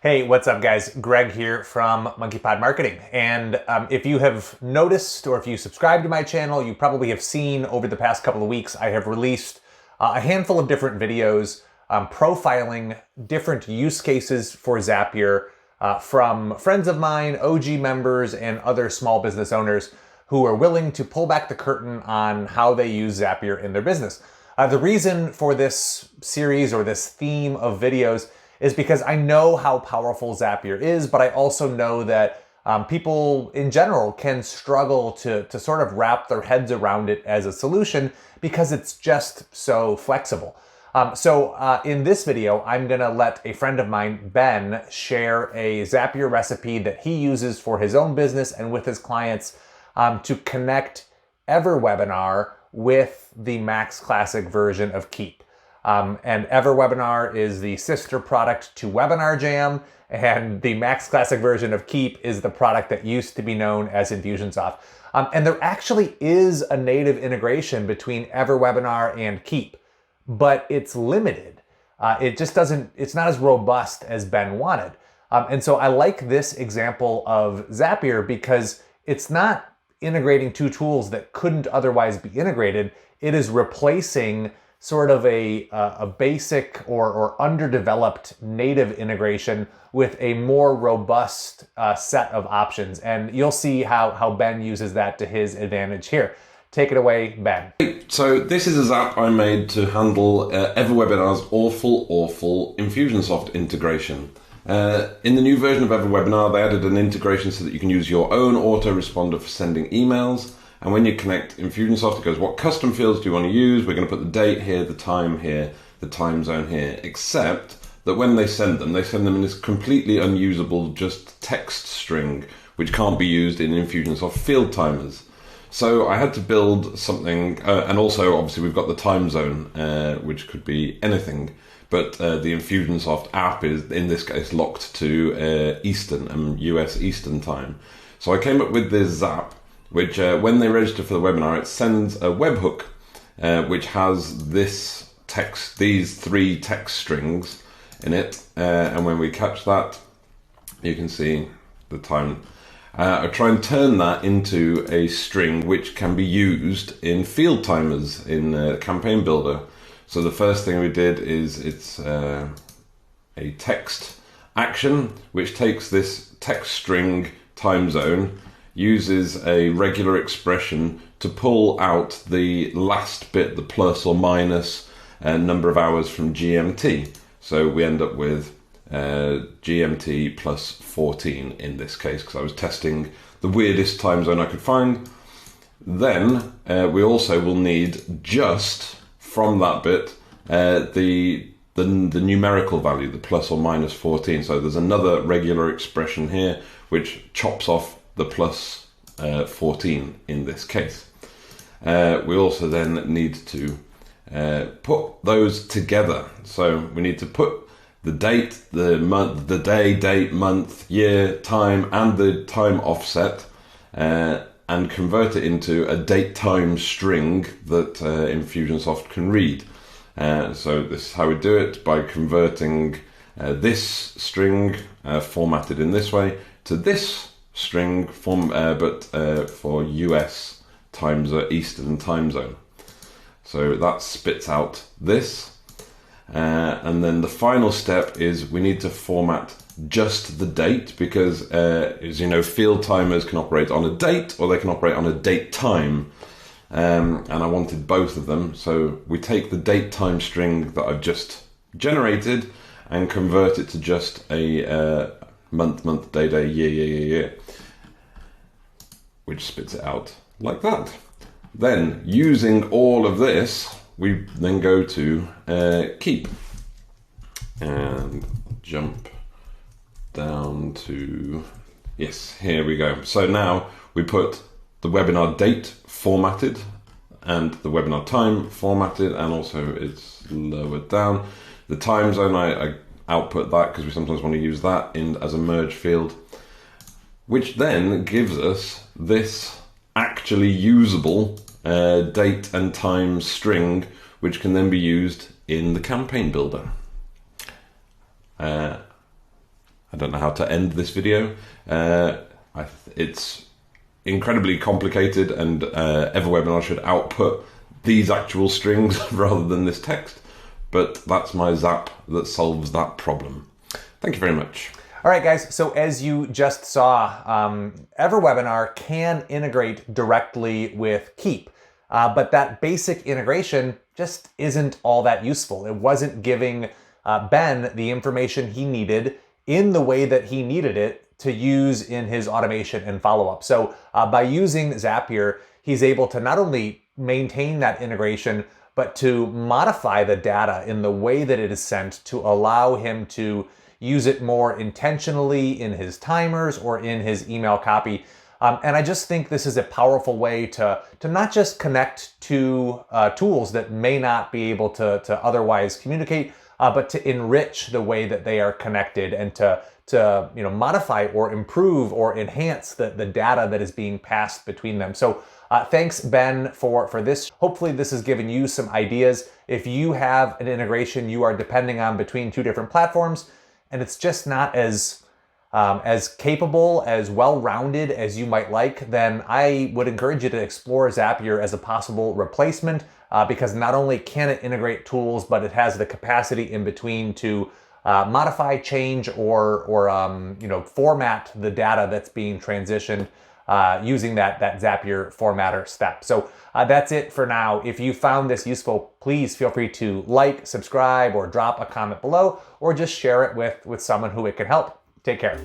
Hey, what's up guys? Greg here from Monkeypod Marketing. And if you have noticed or if you subscribe to my channel, you probably have seen over the past couple of weeks, I have released a handful of different videos profiling different use cases for Zapier from friends of mine, OG members, and other small business owners who are willing to pull back the curtain on how they use Zapier in their business. The reason for this series or this theme of videos is because I know how powerful Zapier is, but I also know that people in general can struggle to sort of wrap their heads around it as a solution because it's just so flexible. So in this video, I'm gonna let a friend of mine, Ben, share a Zapier recipe that he uses for his own business and with his clients to connect Everwebinar with the Max Classic version of Keap. And Everwebinar is the sister product to Webinar Jam, and the Max Classic version of Keap is the product that used to be known as Infusionsoft. And there actually is a native integration between Everwebinar and Keap, but it's limited. It's not as robust as Ben wanted. And so I like this example of Zapier because it's not integrating two tools that couldn't otherwise be integrated. It is replacing sort of a basic or underdeveloped native integration with a more robust set of options. And you'll see how Ben uses that to his advantage here. Take it away, Ben. So this is a Zap I made to handle Everwebinar's awful Infusionsoft integration. In the new version of Everwebinar, they added an integration so that you can use your own autoresponder for sending emails. And when you connect Infusionsoft, it goes, what custom fields do you want to use? We're going to put the date here, the time here, the time zone here, except that when they send them in this completely unusable just text string, which can't be used in Infusionsoft field timers. So I had to build something, and also obviously we've got the time zone, which could be anything, but the Infusionsoft app is in this case locked to Eastern, US Eastern time. So I came up with this Zap, which when they register for the webinar, it sends a webhook, which has this text, these three text strings in it. And when we catch that, you can see the time. I try and turn that into a string which can be used in field timers in Campaign Builder. So the first thing we did is it's a text action, which takes this text string time zone, uses a regular expression to pull out the last bit, the plus or minus number of hours from GMT. So we end up with GMT plus 14 in this case, because I was testing the weirdest time zone I could find. Then we also will need just from that bit the numerical value, the plus or minus 14. So there's another regular expression here which chops off the plus 14 in this case. We also then need to put those together. So we need to put the date, the month, the day, date, month, year, time, and the time offset, and convert it into a date time string that Infusionsoft can read. So this is how we do it, by converting this string formatted in this way to this string form, but for US time zone, Eastern time zone. So that spits out this. And then the final step is we need to format just the date, because as you know, field timers can operate on a date or they can operate on a date time. And I wanted both of them. So we take the date time string that I've just generated and convert it to just a month, day, year, which spits it out like that. Then, using all of this, we then go to Keap and jump down to, yes, here we go. So now we put the webinar date formatted and the webinar time formatted, and also it's lowered down. The time zone, I output that because we sometimes want to use that in as a merge field, which then gives us this actually usable date and time string, which can then be used in the campaign builder. I don't know how to end this video. It's incredibly complicated, and Everwebinar should output these actual strings rather than this text. But that's my Zap that solves that problem. Thank you very much. All right, guys, so as you just saw, Everwebinar can integrate directly with Keap, but that basic integration just isn't all that useful. It wasn't giving Ben the information he needed in the way that he needed it to use in his automation and follow-up. So by using Zapier, he's able to not only maintain that integration, but to modify the data in the way that it is sent to allow him to use it more intentionally in his timers or in his email copy. And I just think this is a powerful way to not just connect to tools that may not be able to otherwise communicate, but to enrich the way that they are connected and to modify or improve or enhance the data that is being passed between them. So thanks, Ben, for this. Hopefully this has given you some ideas. If you have an integration you are depending on between two different platforms, and it's just not as capable, as well-rounded as you might like, then I would encourage you to explore Zapier as a possible replacement, because not only can it integrate tools, but it has the capacity in between to modify, change, or format the data that's being transitioned using that Zapier formatter step. So that's it for now. If you found this useful, please feel free to like, subscribe, or drop a comment below, or just share it with someone who it can help. Take care.